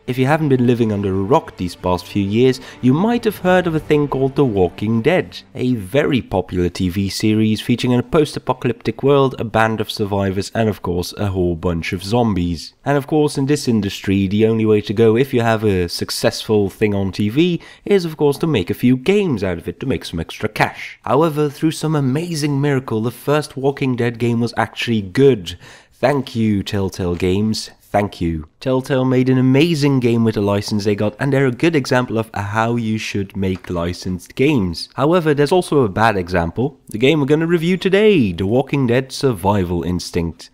If you haven't been living under a rock these past few years, you might have heard of a thing called The Walking Dead, a very popular TV series featuring a post-apocalyptic world, a band of survivors, and of course a whole bunch of zombies. And of course in this industry the only way to go if you have a successful thing on TV is of course to make a few games out of it to make some extra cash. However, through some amazing miracle, the first Walking Dead game was actually good. Thank you, Telltale Games. Thank you. Telltale made an amazing game with the license they got, and they're a good example of how you should make licensed games. However, there's also a bad example. The game we're gonna review today, The Walking Dead Survival Instinct.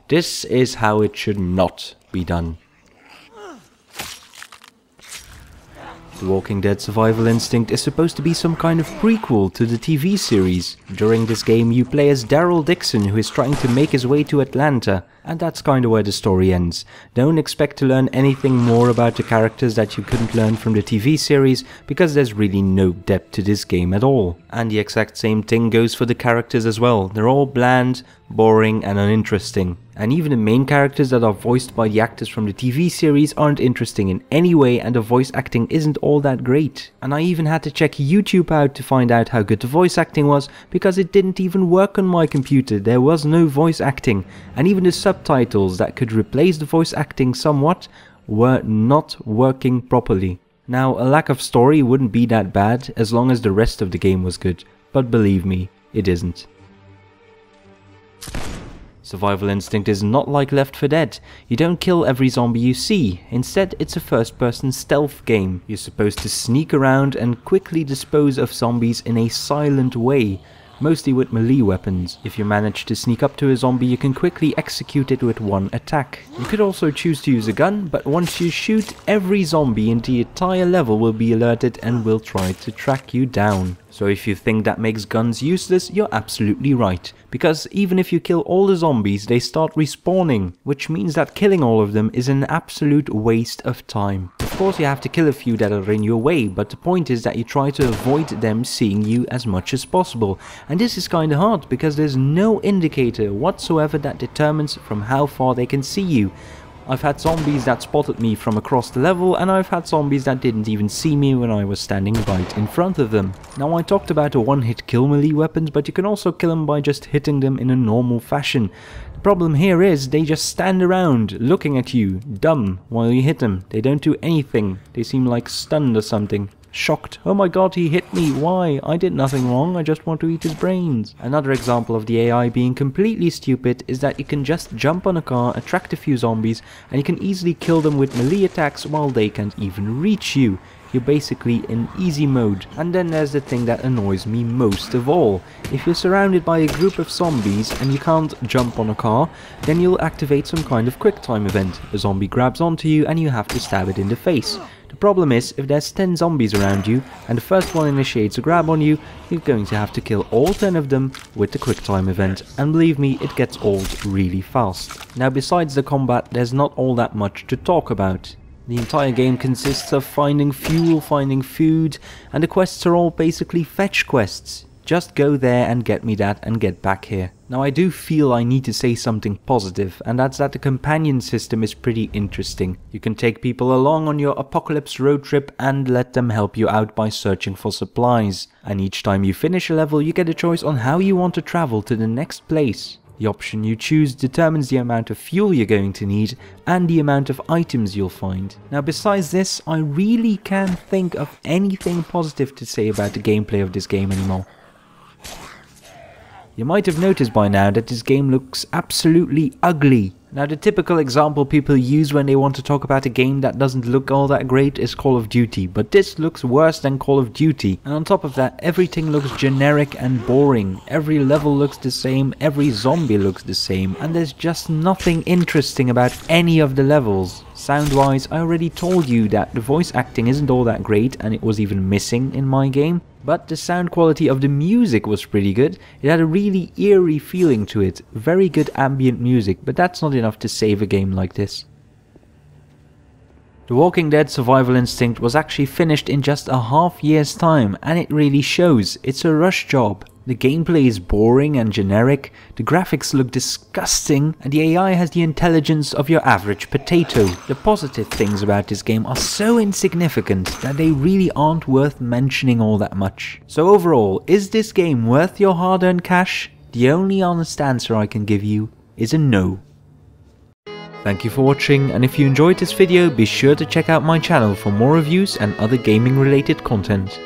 This is how it should not be done. The Walking Dead Survival Instinct is supposed to be some kind of prequel to the TV series. During this game you play as Daryl Dixon, who is trying to make his way to Atlanta, and that's kinda where the story ends. Don't expect to learn anything more about the characters that you couldn't learn from the TV series, because there's really no depth to this game at all. And the exact same thing goes for the characters as well. They're all bland, boring and uninteresting. And even the main characters that are voiced by the actors from the TV series aren't interesting in any way, and the voice acting isn't all that great. And I even had to check YouTube out to find out how good the voice acting was, because it didn't even work on my computer. There was no voice acting, and even the subtitles that could replace the voice acting somewhat were not working properly. Now, a lack of story wouldn't be that bad as long as the rest of the game was good, but believe me, it isn't. Survival Instinct is not like Left 4 Dead. You don't kill every zombie you see. Instead, it's a first-person stealth game. You're supposed to sneak around and quickly dispose of zombies in a silent way, mostly with melee weapons. If you manage to sneak up to a zombie, you can quickly execute it with one attack. You could also choose to use a gun, but once you shoot, every zombie in the entire level will be alerted and will try to track you down. So if you think that makes guns useless, you're absolutely right. Because even if you kill all the zombies, they start respawning, which means that killing all of them is an absolute waste of time. Of course you have to kill a few that are in your way, but the point is that you try to avoid them seeing you as much as possible. And this is kinda hard, because there's no indicator whatsoever that determines from how far they can see you. I've had zombies that spotted me from across the level, and I've had zombies that didn't even see me when I was standing right in front of them. Now, I talked about the one-hit kill melee weapons, but you can also kill them by just hitting them in a normal fashion. The problem here is they just stand around looking at you, dumb, while you hit them. They don't do anything. They seem like stunned or something. Shocked. Oh my god, he hit me. Why? I did nothing wrong. I just want to eat his brains. Another example of the AI being completely stupid is that you can just jump on a car, attract a few zombies, and you can easily kill them with melee attacks while they can't even reach you. You're basically in easy mode. And then there's the thing that annoys me most of all. If you're surrounded by a group of zombies and you can't jump on a car, then you'll activate some kind of quick time event. A zombie grabs onto you and you have to stab it in the face. The problem is, if there's 10 zombies around you and the first one initiates a grab on you, you're going to have to kill all 10 of them with the quick time event, and believe me, it gets old really fast. Now, besides the combat, there's not all that much to talk about. The entire game consists of finding fuel, finding food, and the quests are all basically fetch quests. Just go there and get me that and get back here. Now, I do feel I need to say something positive, and that's that the companion system is pretty interesting. You can take people along on your apocalypse road trip and let them help you out by searching for supplies. And each time you finish a level, you get a choice on how you want to travel to the next place. The option you choose determines the amount of fuel you're going to need and the amount of items you'll find. Now, besides this, I really can't think of anything positive to say about the gameplay of this game anymore. You might have noticed by now that this game looks absolutely ugly. Now, the typical example people use when they want to talk about a game that doesn't look all that great is Call of Duty, but this looks worse than Call of Duty. And on top of that, everything looks generic and boring. Every level looks the same, every zombie looks the same, and there's just nothing interesting about any of the levels. Sound-wise, I already told you that the voice acting isn't all that great, and it was even missing in my game. But the sound quality of the music was pretty good. It had a really eerie feeling to it. Very good ambient music, but that's not enough to save a game like this. The Walking Dead Survival Instinct was actually finished in just a half year's time, and it really shows. It's a rush job. The gameplay is boring and generic, the graphics look disgusting, and the AI has the intelligence of your average potato. The positive things about this game are so insignificant that they really aren't worth mentioning all that much. So overall, is this game worth your hard-earned cash? The only honest answer I can give you is a no. Thank you for watching, and if you enjoyed this video, be sure to check out my channel for more reviews and other gaming related content.